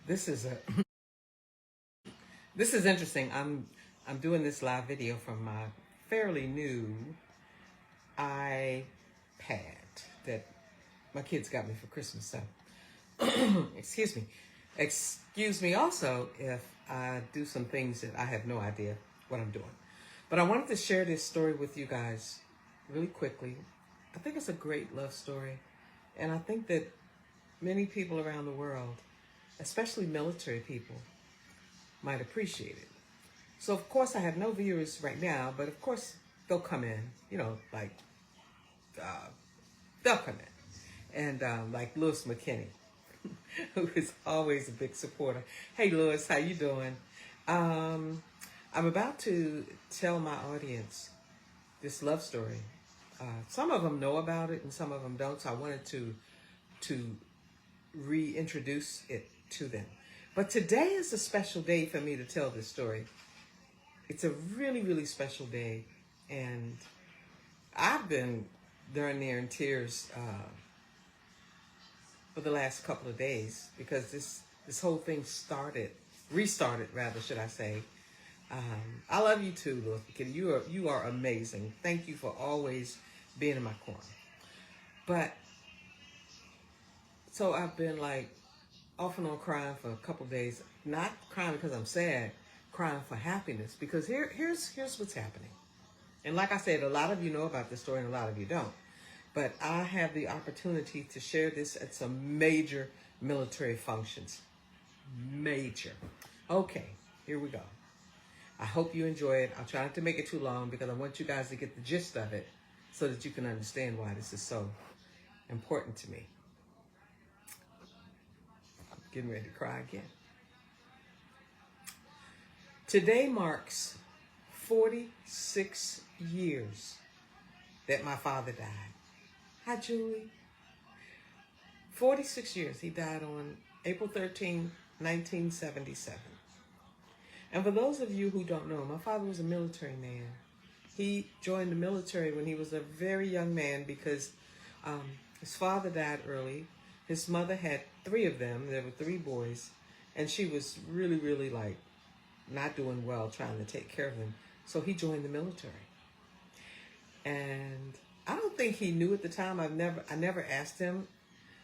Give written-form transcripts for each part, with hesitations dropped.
This is a this is interesting. I'm doing this live video from my fairly new iPad that my kids got me for Christmas. So excuse me. Excuse me also if I do some things that I have no idea what I'm doing. But I wanted to share this story with you guys really quickly. I think it's a great love story. And I think that many people around the world, especially military people, might appreciate it. So of course I have no viewers right now, but of course they'll come in, uh, they'll come in. And like Lewis McKinney, who is always a big supporter. Hey Lewis, how you doing? I'm about to tell my audience this love story. Some of them know about it and some of them don't, so I wanted to reintroduce it to them. But today is a special day for me to tell this story. It's a really, really special day, and I've been darn near in tears for the last couple of days because this whole thing restarted rather, should I say. I love you too, Louis McKinney. You are amazing. Thank you for always being in my corner. But so I've been like off and on crying for a couple of days. Not crying because I'm sad, crying for happiness. Because here's what's happening. And like I said, a lot of you know about this story and a lot of you don't. But I have the opportunity to share this at some major military functions. Major. Okay, here we go. I hope you enjoy it. I'll try not to make it too long because I want you guys to get the gist of it so that you can understand why this is so important to me. I'm getting ready to cry again. Today marks 46 years that my father died. Hi, Julie. 46 years. He died on April 13, 1977. And for those of you who don't know, my father was a military man. He joined the military when he was a very young man because his father died early. His mother had 3 of them. There were 3 boys. And she was really, really like not doing well trying to take care of them. So he joined the military. And I don't think he knew at the time. I never asked him,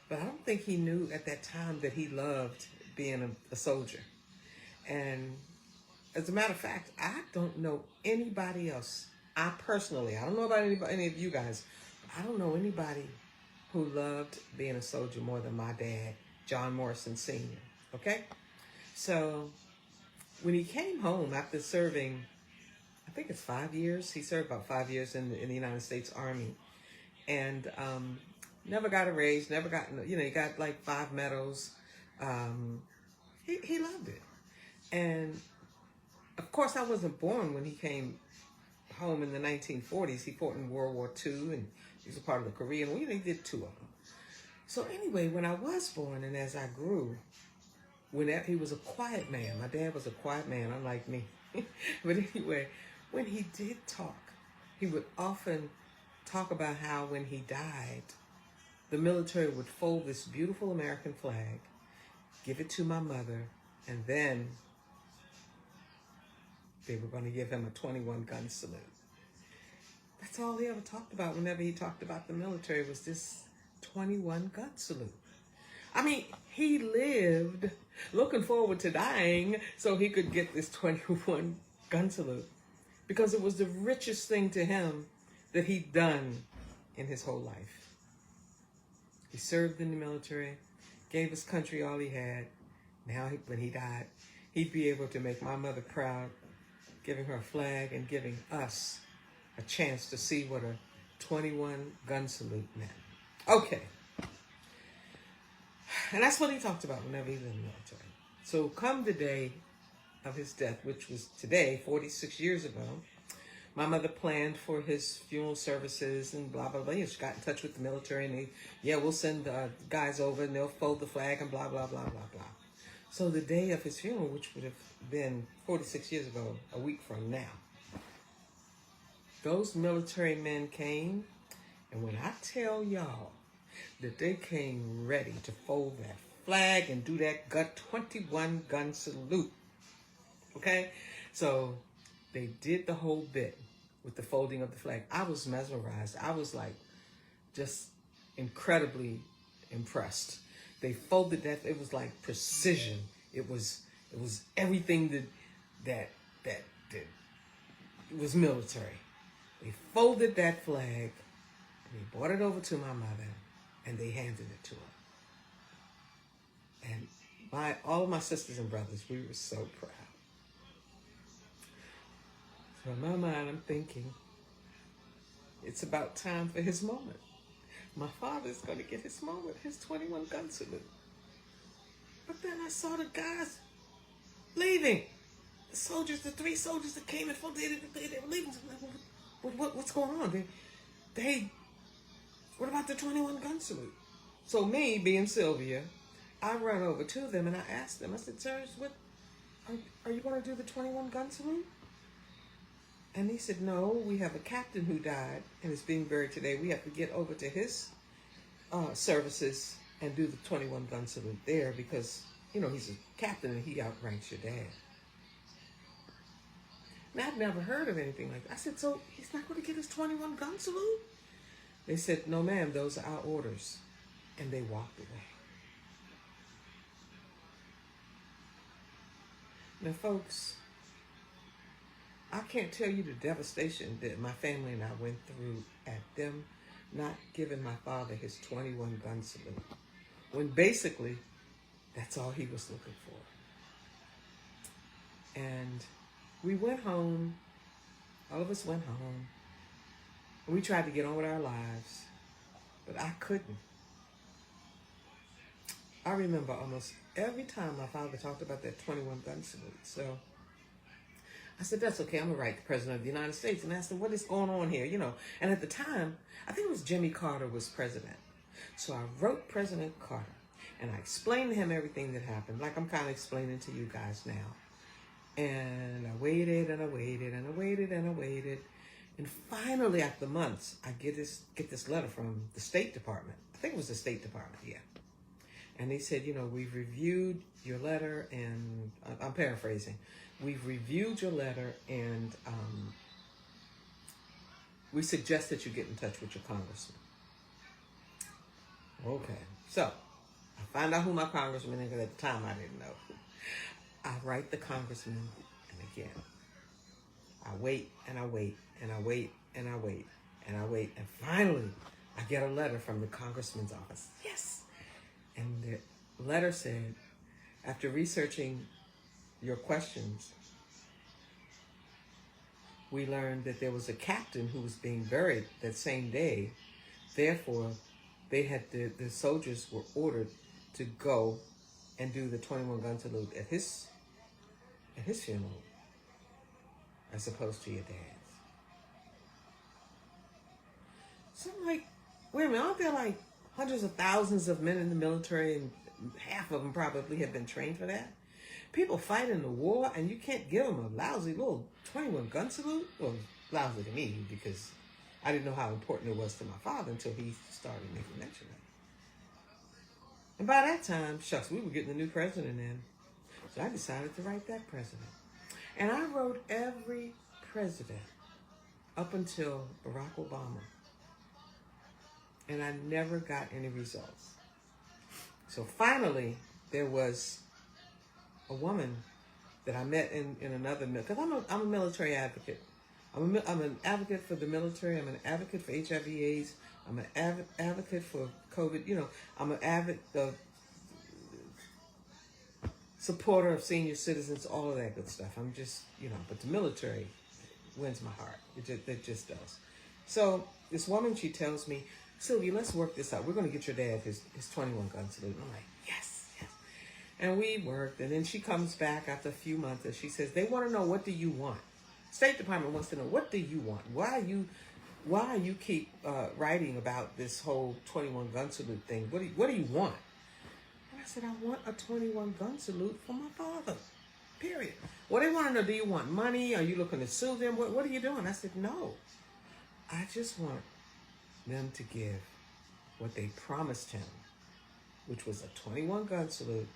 but I don't think he knew at that time that he loved being a soldier. And as a matter of fact, I don't know anybody else. I don't know about any of you guys. I don't know anybody who loved being a soldier more than my dad, John Morrison Sr. Okay? So when he came home after serving, I think it's 5 years. He served about 5 years in the United States Army. And never got a raise, never got, he got like 5 medals. He loved it. And of course, I wasn't born when he came home in the 1940s. He fought in World War II, and he was a part of the Korean War. He did 2 of them. So anyway, when I was born and as I grew, he was a quiet man. My dad was a quiet man, unlike me. But anyway, when he did talk, he would often talk about how when he died, the military would fold this beautiful American flag, give it to my mother, and then they were going to give him a 21-gun salute. That's all he ever talked about whenever he talked about the military was this 21-gun salute. I mean, he lived looking forward to dying so he could get this 21-gun salute because it was the richest thing to him that he'd done in his whole life. He served in the military, gave his country all he had. Now, when he died, he'd be able to make my mother proud, giving her a flag and giving us a chance to see what a 21-gun salute meant. Okay. And that's what he talked about whenever he was in the military. So come the day of his death, which was today, 46 years ago, my mother planned for his funeral services and blah, blah, blah. She got in touch with the military and we'll send guys over and they'll fold the flag and blah, blah, blah, blah, blah. So the day of his funeral, which would have been 46 years ago, a week from now, those military men came, and when I tell y'all that they came ready to fold that flag and do that gut 21 gun salute. Okay? So they did the whole bit with the folding of the flag. I was mesmerized. I was like just incredibly impressed. They folded that. It was like precision. It was everything that it was military. They folded that flag. They brought it over to my mother, and they handed it to her. And all of my sisters and brothers, we were so proud. So in my mind, I'm thinking, it's about time for his moment. My father's going to get his moment, his 21 gun salute. But then I saw the guys leaving. The soldiers, the 3 soldiers that came and they were leaving. What's going on? What about the 21 gun salute? So me, being Sylvia, I ran over to them and I asked them, I said, sirs, are you going to do the 21 gun salute? And he said, no, we have a captain who died and is being buried today. We have to get over to his services and do the 21 gun salute there because, he's a captain and he outranks your dad. And I'd never heard of anything like that. I said, so he's not going to get his 21 gun salute? They said, no, ma'am, those are our orders. And they walked away. Now, folks, I can't tell you the devastation that my family and I went through at them not giving my father his 21 gun salute, when basically that's all he was looking for. And we went home, all of us went home, and we tried to get on with our lives, but I couldn't. I remember almost every time my father talked about that 21 gun salute. So I said, that's okay, I'm going to write the President of the United States and ask him what is going on here, And at the time, I think it was Jimmy Carter was president. So I wrote President Carter, and I explained to him everything that happened, like I'm kind of explaining to you guys now. And I waited, and I waited, and I waited, and I waited. And finally, after months, I get this letter from the State Department. I think it was the State Department, yeah. And they said, we've reviewed your letter, and I'm paraphrasing. We've reviewed your letter, and we suggest that you get in touch with your congressman. Okay. So I find out who my congressman is, because at the time I didn't know. I write the congressman, and again, I wait, and I wait, and I wait, and I wait, and I wait, and finally, I get a letter from the congressman's office. Yes! And the letter said, after researching your questions, we learned that there was a captain who was being buried that same day. Therefore, they had the soldiers were ordered to go and do the 21 gun salute at his funeral, as opposed to your dad's. So I'm like, wait a minute, aren't there like hundreds of thousands of men in the military, and half of them probably have been trained for that? People fight in the war, and you can't give them a lousy little 21 gun salute? Well, lousy to me, because I didn't know how important it was to my father until he started making mention of it. And by that time, shucks, we were getting a new president in. So I decided to write that president. And I wrote every president up until Barack Obama. And I never got any results. So finally, there was a woman that I met in another, because I'm a military advocate. I'm an advocate for the military. I'm an advocate for HIV/AIDS. I'm an advocate for COVID. I'm an avid supporter of senior citizens, all of that good stuff. I'm just, but the military wins my heart. It just does. So this woman, she tells me, Sylvia, let's work this out. We're going to get your dad his 21 gun salute. And I'm like, yes. And we worked. And then she comes back after a few months and she says, they want to know, what do you want? State Department wants to know, what do you want? Why you keep writing about this whole 21 gun salute thing? What do you want? And I said, I want a 21 gun salute for my father, period. Well, they want to know, do you want money? Are you looking to sue them? What are you doing? I said, no. I just want them to give what they promised him which was a 21 gun salute.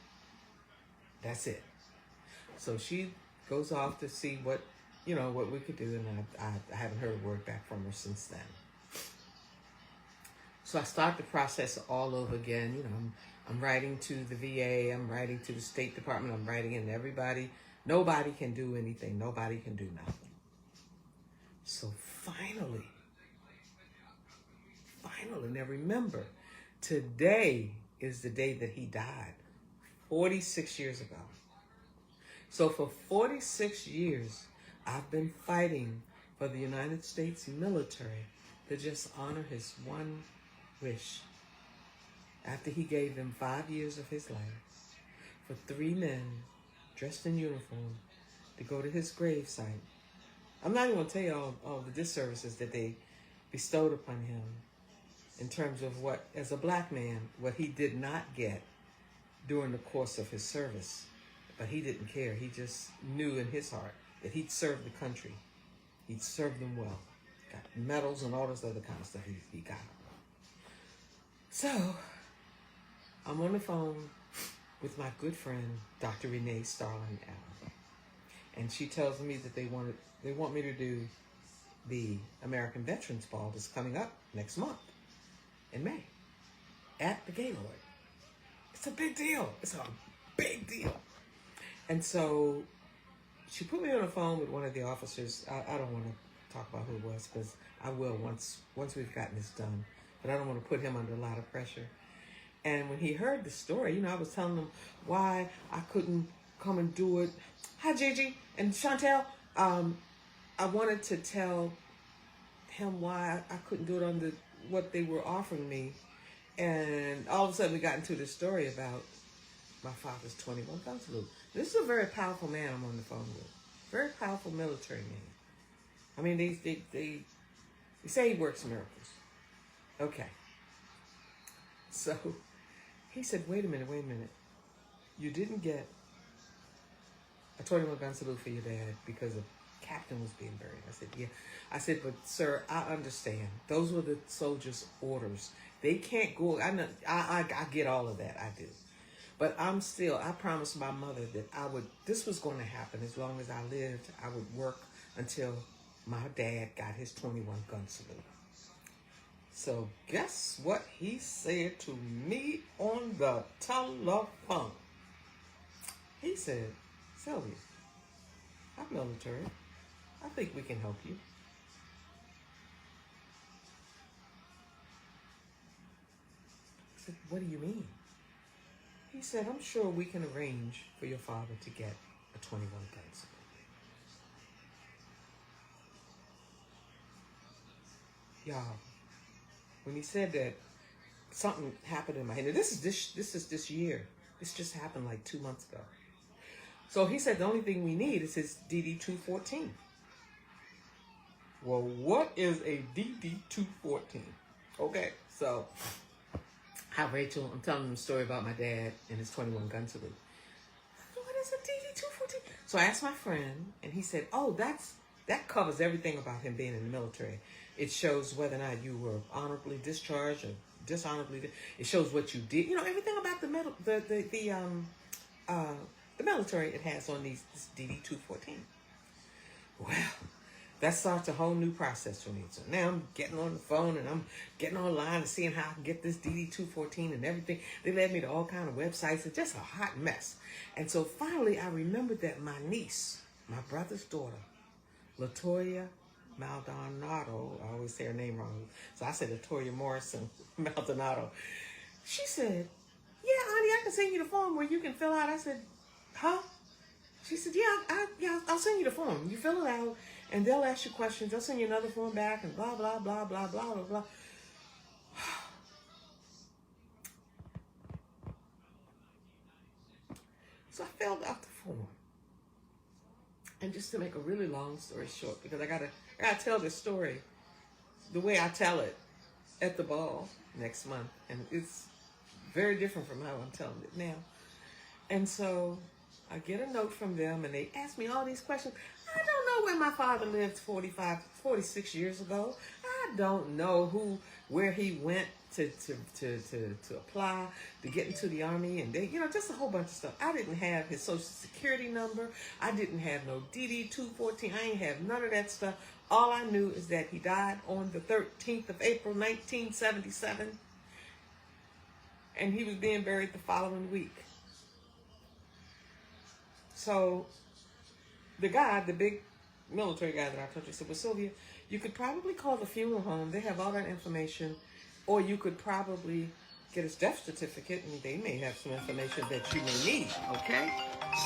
That's it. So she goes off to see what, what we could do, and I haven't heard a word back from her since then. So I start the process all over again. I'm writing to the VA, I'm writing to the State Department, I'm writing in everybody. Nobody can do anything. Nobody can do nothing. So finally, now remember, today is the day that he died, 46 years ago. So for 46 years, I've been fighting for the United States military to just honor his one wish. After he gave them 5 years of his life, for 3 men dressed in uniform to go to his gravesite. I'm not even going to tell you all the disservices that they bestowed upon him in terms of what, as a black man, what he did not get during the course of his service. But he didn't care. He just knew in his heart that he'd served the country. He'd served them well. Got medals and all this other kind of stuff he got. So, I'm on the phone with my good friend, Dr. Renee Starling Allen. And she tells me that they want me to do the American Veterans Ball that's coming up next month in May at the Gaylord. It's a big deal. It's a big deal. And so she put me on the phone with one of the officers. I don't want to talk about who it was, because I will once we've gotten this done. But I don't want to put him under a lot of pressure. And when he heard the story, I was telling him why I couldn't come and do it. Hi, Gigi and Chantel. I wanted to tell him why I couldn't do it under what they were offering me. And all of a sudden we got into this story about my father's 21 gun salute. This is a very powerful man I'm on the phone with. Very powerful military man. I mean, they say he works miracles. Okay. So he said, wait a minute. You didn't get a 21 gun salute for your dad because a captain was being buried. I said, yeah. I said, but sir, I understand. Those were the soldiers' orders. They can't go. I get all of that. I do. But I promised my mother that this was going to happen as long as I lived. I would work until my dad got his 21 gun salute. So guess what he said to me on the telephone? He said, Sylvia, I'm military. I think we can help you. I said, what do you mean? He said, I'm sure we can arrange for your father to get a 21 gun salute. Y'all, when he said that, something happened in my head. Now, this is this year. This just happened like 2 months ago. So he said the only thing we need is his DD-214. Well, what is a DD-214? Okay, so hi Rachel, I'm telling them the story about my dad and his 21 gun salute. What is a DD-214? So I asked my friend, and he said, oh, that covers everything about him being in the military. It shows whether or not you were honorably discharged or dishonorably. It shows what you did. Everything about the military it has on this DD-214. Well, that starts a whole new process for me. So now I'm getting on the phone and I'm getting online and seeing how I can get this DD-214 and everything. They led me to all kind of websites. It's just a hot mess. And so finally I remembered that my niece, my brother's daughter, Latoya Maldonado, I always say her name wrong, so I said Latoya Morrison Maldonado. She said, yeah, honey, I can send you the form where you can fill out. I said, huh? She said, yeah, I'll send you the form. You fill it out, and they'll ask you questions. They'll send you another form back, and blah, blah, blah, blah, blah, blah, blah. So I filled out the form. And just to make a really long story short, because I gotta tell this story the way I tell it at the ball next month. And it's very different from how I'm telling it now. And so I get a note from them, and they ask me all these questions. I don't know where my father lived 46 years ago. I don't know where he went to apply to get into the Army, and they, just a whole bunch of stuff. I didn't have his Social Security number. I didn't have no DD 214. I ain't have none of that stuff. All I knew is that he died on the 13th of April 1977, and he was being buried the following week. So the guy, the big military guy that I told you, said, well, Sylvia, you could probably call the funeral home. They have all that information. Or you could probably get his death certificate, and they may have some information that you may need, okay?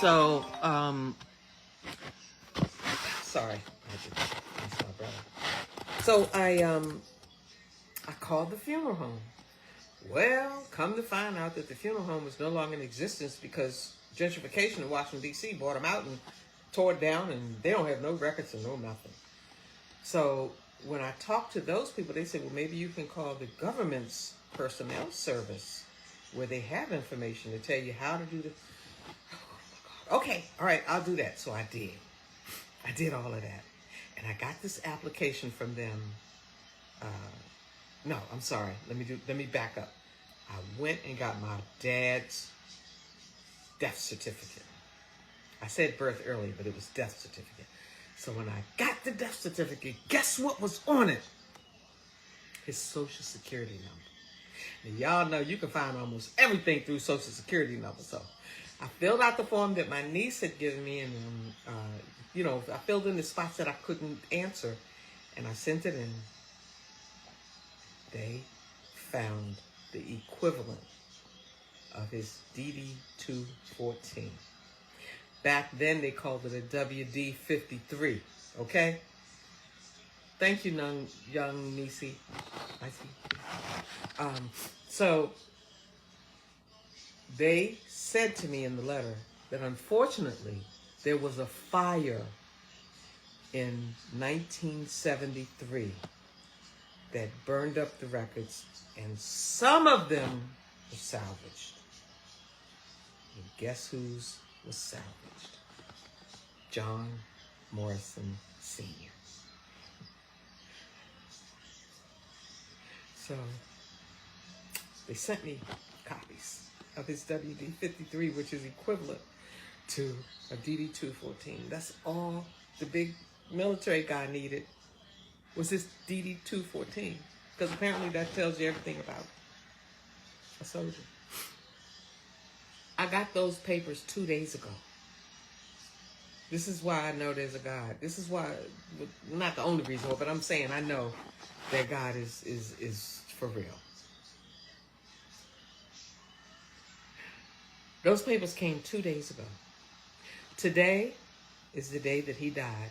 So, sorry. That's my brother. So I called the funeral home. Well, come to find out that the funeral home was no longer in existence because gentrification in Washington, D.C. bought them out and tore it down, and they don't have no records and no nothing. So when I talked to those people, they said, well, maybe you can call the government's personnel service where they have information to tell you how to do the... Okay, all right, I'll do that. So I did. I did all of that. And I got this application from them. No, I'm sorry. Let me back up. I went and got my dad's death certificate. I said birth earlier, but it was death certificate. So when I got the death certificate, guess what was on it? His Social Security number. And y'all know you can find almost everything through Social Security number. So I filled out the form that my niece had given me, and I filled in the spots that I couldn't answer, and I sent it in. They found the equivalent of his DD-214. Back then, they called it a WD-53, okay? Thank you, young Nisi. I see. So, they said to me in the letter that unfortunately, there was a fire in 1973 that burned up the records, and some of them were salvaged. And guess whose was salvaged? John Morrison Sr. So they sent me copies of his WD-53, which is equivalent to a DD-214. That's all the big military guy needed was this DD-214, because apparently that tells you everything about a soldier. I got those papers 2 days ago. This is why I know there's a God. This is why, not the only reason, but I'm saying I know that God is for real. Those papers came 2 days ago. Today is the day that he died.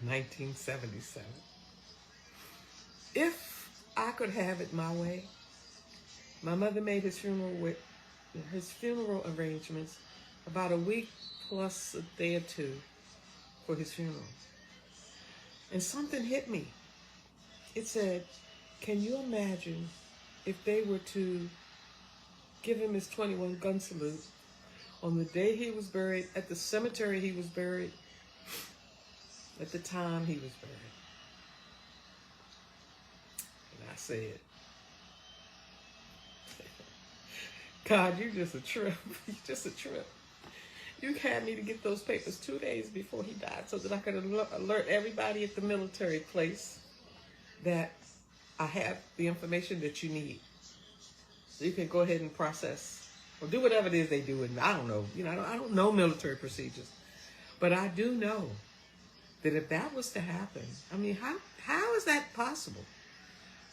1977. If I could have it my way, my mother made his funeral arrangements about a week plus a day or two for his funeral. And something hit me. It said, can you imagine if they were to give him his 21 gun salute on the day he was buried, at the cemetery he was buried, at the time he was buried? And I said, God, you're just a trip. You're just a trip. You had me to get those papers 2 days before he died so that I could alert everybody at the military place that I have the information that you need. So you can go ahead and process or do whatever it is they do. And I don't know. I don't know military procedures. But I do know that if that was to happen, I mean, how is that possible?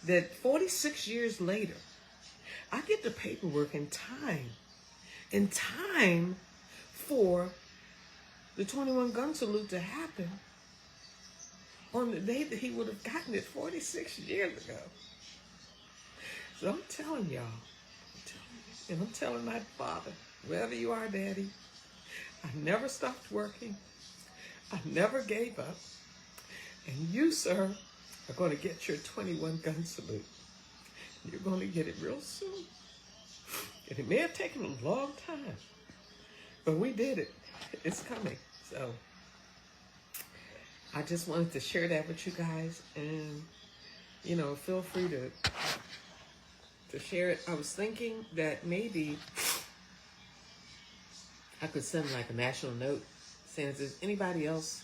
That 46 years later, I get the paperwork in time for the 21 gun salute to happen on the day that he would have gotten it 46 years ago. So I'm telling y'all, and I'm telling my father, wherever you are, Daddy, I never stopped working. I never gave up. And you, sir, are going to get your 21 gun salute. You're going to get it real soon. And it may have taken a long time, but we did it. It's coming. So I just wanted to share that with you guys. And, feel free to share it. I was thinking that maybe I could send like a national note saying if there's anybody else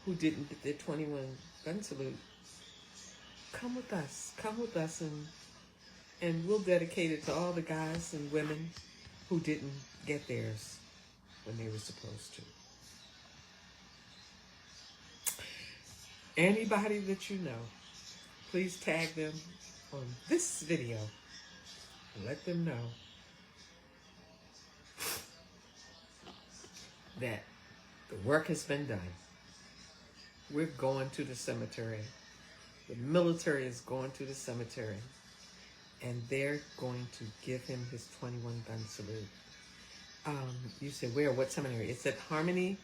who didn't get their 21 gun salute, come with us, and we'll dedicate it to all the guys and women who didn't get theirs when they were supposed to. Anybody that you know, please tag them on this video and let them know that the work has been done. We're going to the cemetery. The military is going to the cemetery, and they're going to give him his 21 gun salute. You said, where? What cemetery? It's at Harmony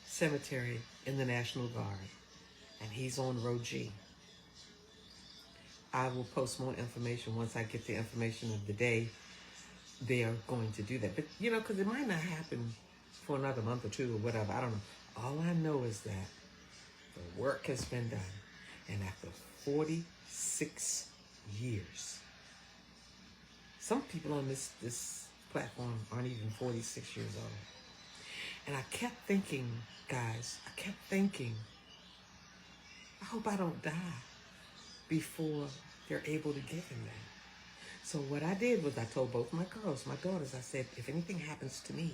Cemetery in the National Guard, and he's on row G. I will post more information once I get the information of the day they are going to do that. But, because it might not happen for another month or two or whatever. I don't know. All I know is that the work has been done. And after 46 years, some people on this platform aren't even 46 years old. And I kept thinking, guys, I hope I don't die before they're able to give him that. So what I did was I told both my girls, my daughters, I said, if anything happens to me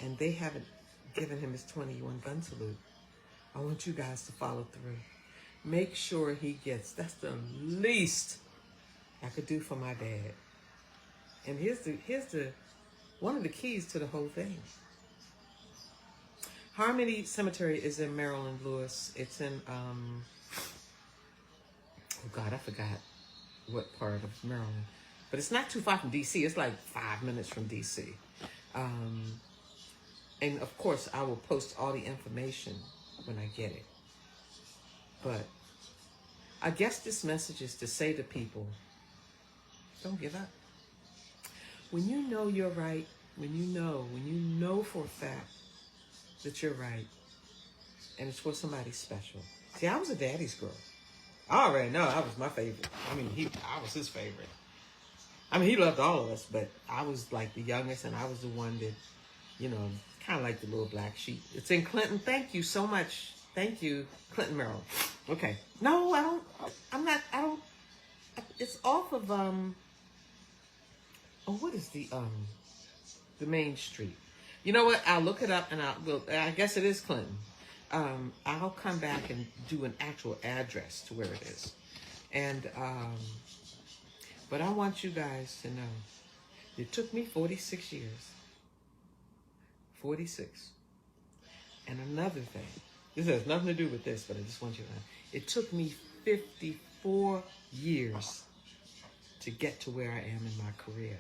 and they haven't given him his 21 gun salute, I want you guys to follow through. Make sure he gets, that's the least I could do for my dad. And here's the one of the keys to the whole thing. Harmony Cemetery is in Maryland, Lewis. It's in, oh God, I forgot what part of Maryland. But it's not too far from D.C. It's like 5 minutes from D.C. And of course, I will post all the information when I get it. But I guess this message is to say to people, don't give up. When you know you're right, when you know for a fact that you're right, and it's for somebody special. See, I was a daddy's girl. I already know I was my favorite. I was his favorite. He loved all of us, but I was like the youngest, and I was the one that, kind of like the little black sheep. It's in Clinton. Thank you so much. Thank you, Clinton, Maryland. Okay. No, I don't. It's off of, what is the main street? You know what? I'll look it up, and I guess it is Clinton. I'll come back and do an actual address to where it is. And, but I want you guys to know, it took me 46 years. 46. And another thing, this has nothing to do with this, but I just want you to know, it took me 54 years to get to where I am in my career.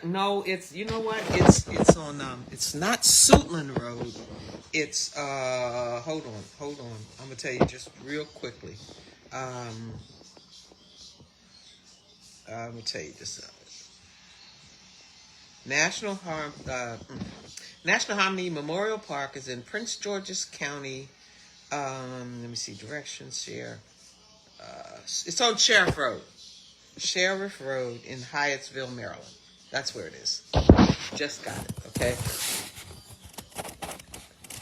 No, it's, you know what? It's on, it's not Suitland Road. It's, hold on. I'm going to tell you just real quickly. I'm going to tell you this. National Harmony Memorial Park is in Prince George's County. Let me see, directions here. It's on Sheriff Road in Hyattsville, Maryland. That's where it is. Just got it, okay?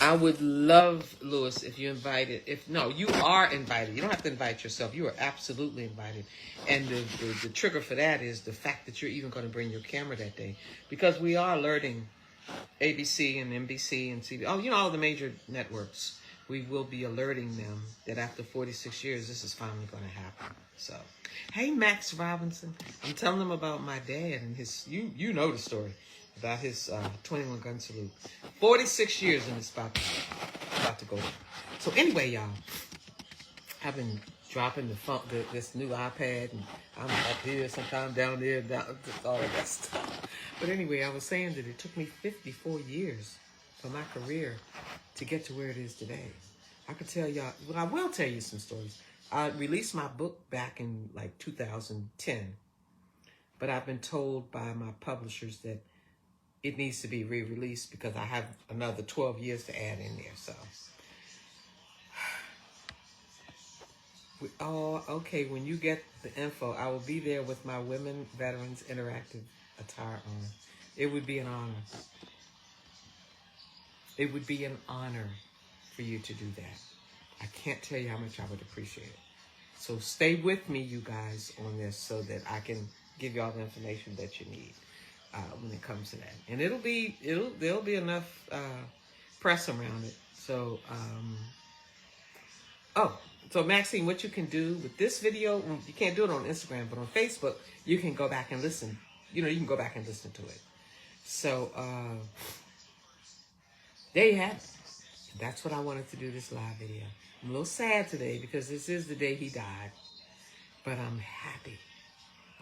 I would love, Lewis, if you invited. You are invited. You don't have to invite yourself. You are absolutely invited. And the trigger for that is the fact that you're even going to bring your camera that day. Because we are alerting ABC and NBC and CBS, all the major networks. We will be alerting them that after 46 years, this is finally going to happen. So, hey, Max Robinson. I'm telling them about my dad and his, you know the story about his 21 gun salute. 46 years and it's about to go. So anyway, y'all, I've been dropping this new iPad, and I'm up here, sometimes down there, all of that stuff. But anyway, I was saying that it took me 54 years for my career to get to where it is today. I could tell y'all, I will tell you some stories. I released my book back in like 2010, but I've been told by my publishers that it needs to be re-released because I have another 12 years to add in there. So Oh, okay. When you get the info, I will be there with my Women Veterans Interactive attire on. It would be an honor. It would be an honor for you to do that. I can't tell you how much I would appreciate it. So stay with me, you guys, on this so that I can give you all the information that you need when it comes to that. And there'll be enough press around it. So, so Maxine, what you can do with this video, you can't do it on Instagram, but on Facebook, you can go back and listen. You know, you can go back and listen to it. So, there you have it. That's what I wanted to do this live video. I'm a little sad today because this is the day he died, but I'm happy.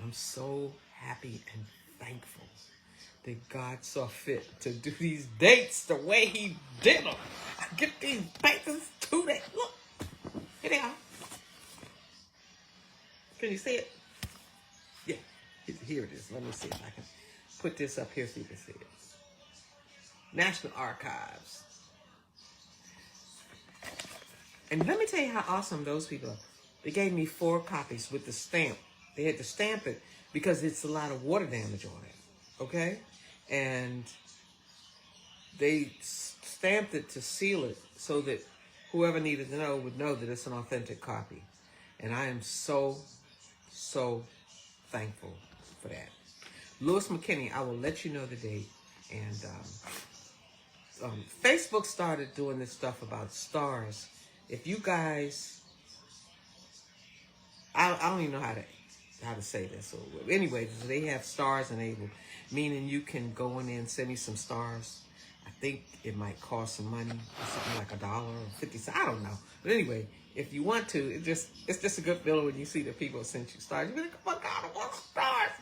I'm so happy and thankful that God saw fit to do these dates the way he did them. I get these papers 2 days. Look, here they are. Can you see it? Yeah, here it is. Let me see if I can put this up here so you can see it. National Archives. And let me tell you how awesome those people are. They gave me 4 copies with the stamp. They had to stamp it because it's a lot of water damage on it. Okay? And they stamped it to seal it so that whoever needed to know would know that it's an authentic copy. And I am so, so thankful for that. Louis McKinney, I will let you know the date. And Facebook started doing this stuff about stars. If you guys, I don't even know how to say this. So anyway, they have stars enabled, meaning you can go in there and send me some stars. I think it might cost some money, something like $1 or 50 cents. I don't know. But anyway, if you want to, it's just a good feeling when you see that people send you stars. You're like, oh my God, I want stars.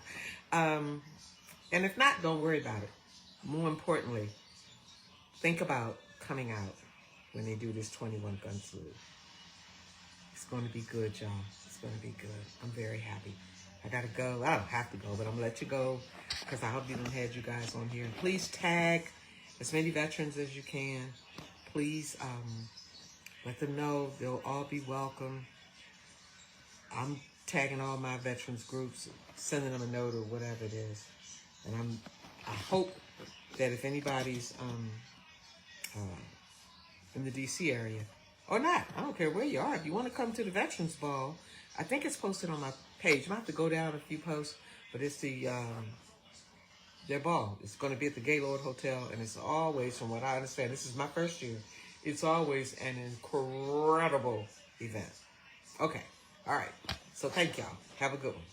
And if not, don't worry about it. More importantly, think about coming out when they do this 21 gun salute. It's going to be good, y'all. It's going to be good. I'm very happy. I got to go. I don't have to go, but I'm going to let you go because I hope you done had you guys on here. Please tag as many veterans as you can. Please let them know they'll all be welcome. I'm tagging all my veterans groups, sending them a note or whatever it is. And I hope that if anybody's in the D.C. area, or not, I don't care where you are. If you want to come to the Veterans Ball, I think it's posted on my page. You might have to go down a few posts, but it's their ball. It's going to be at the Gaylord Hotel, and it's always, from what I understand, this is my first year, it's always an incredible event. Okay, all right. So thank y'all. Have a good one.